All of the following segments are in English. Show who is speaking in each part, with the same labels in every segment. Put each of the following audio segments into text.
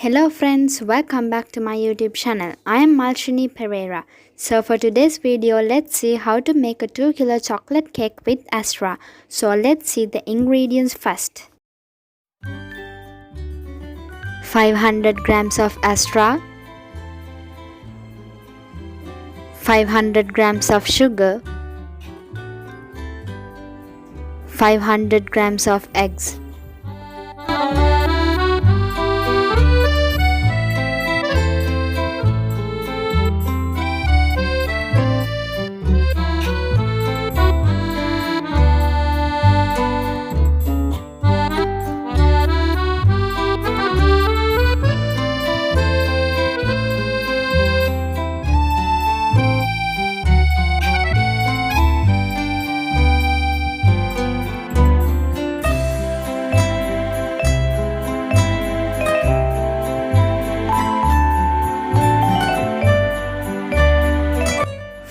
Speaker 1: Hello friends, welcome back to my YouTube channel. I am Malshini Perera. So for today's video, let's see how to make a 2 kilo chocolate cake with Astra. So let's see the ingredients first. 500 grams of Astra, 500 grams of sugar, 500 grams of eggs.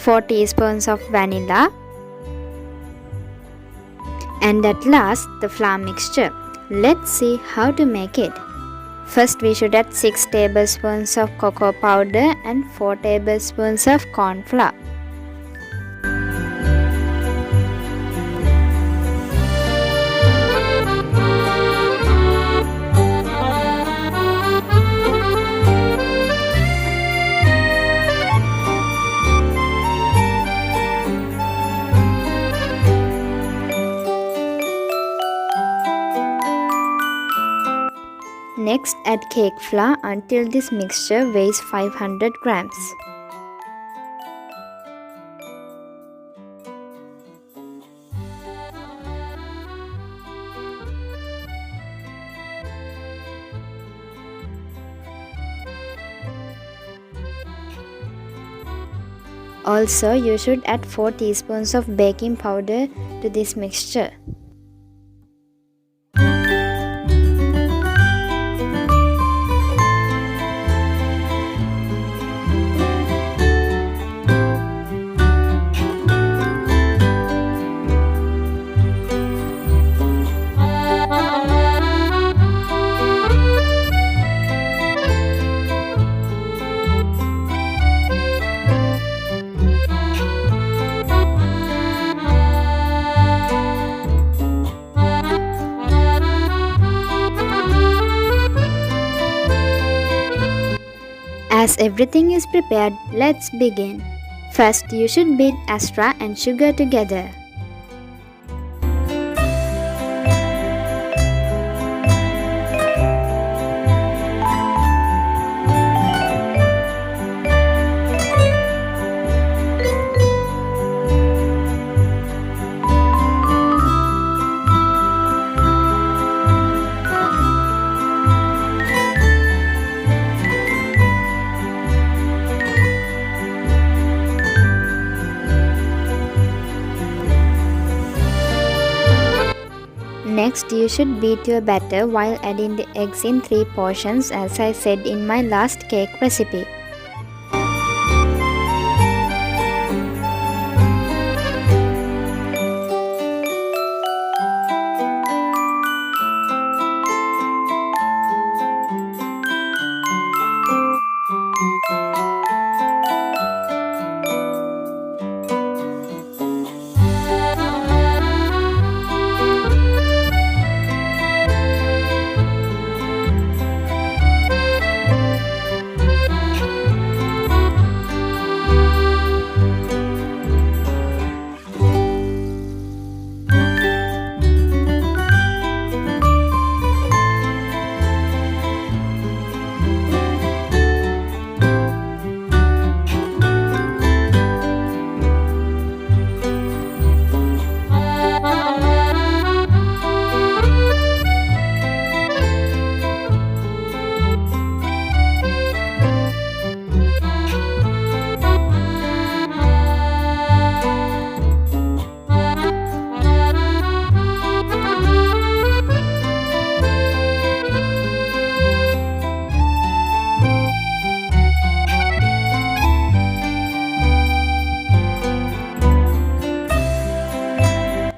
Speaker 1: Four teaspoons of vanilla, and at last the flour mixture. Let's see how to make it. First we should add 6 tablespoons of cocoa powder and 4 tablespoons of corn flour. Next, add cake flour until this mixture weighs 500 grams. Also, you should add 4 teaspoons of baking powder to this mixture. As everything is prepared, let's begin. First, you should beat Astra and sugar together. Next, you should beat your batter while adding the eggs in 3 portions as I said in my last cake recipe.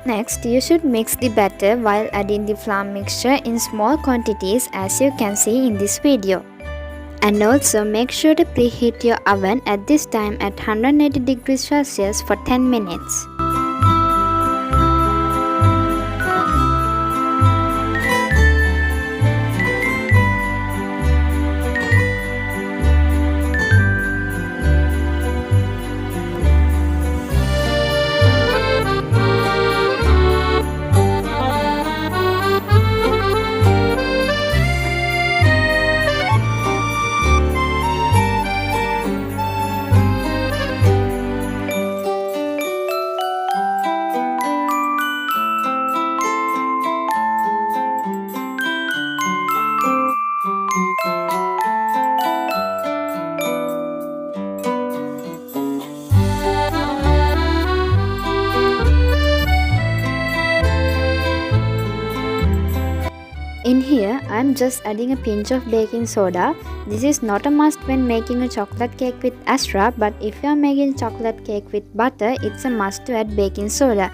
Speaker 1: Next, you should mix the batter while adding the flour mixture in small quantities as you can see in this video. And also make sure to preheat your oven at this time at 180 degrees Celsius for 10 minutes. In here, I am just adding a pinch of baking soda. This is not a must when making a chocolate cake with Astra, but if you are making chocolate cake with butter, it's a must to add baking soda.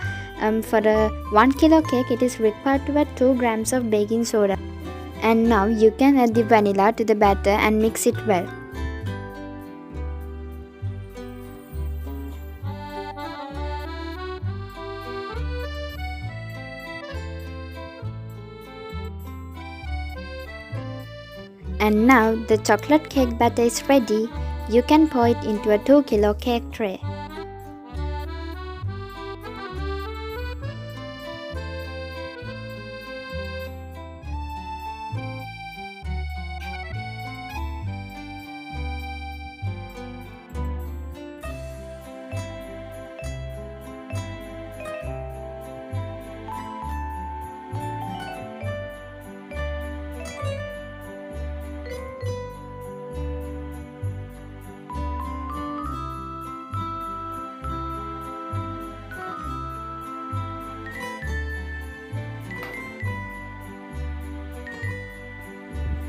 Speaker 1: For a 1 kilo cake, it is required to add 2 grams of baking soda. And now you can add the vanilla to the batter and mix it well. And now the chocolate cake batter is ready. You can pour it into a 2 kilo cake tray.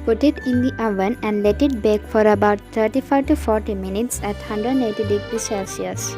Speaker 1: Put it in the oven and let it bake for about 35 to 40 minutes at 180 degrees Celsius.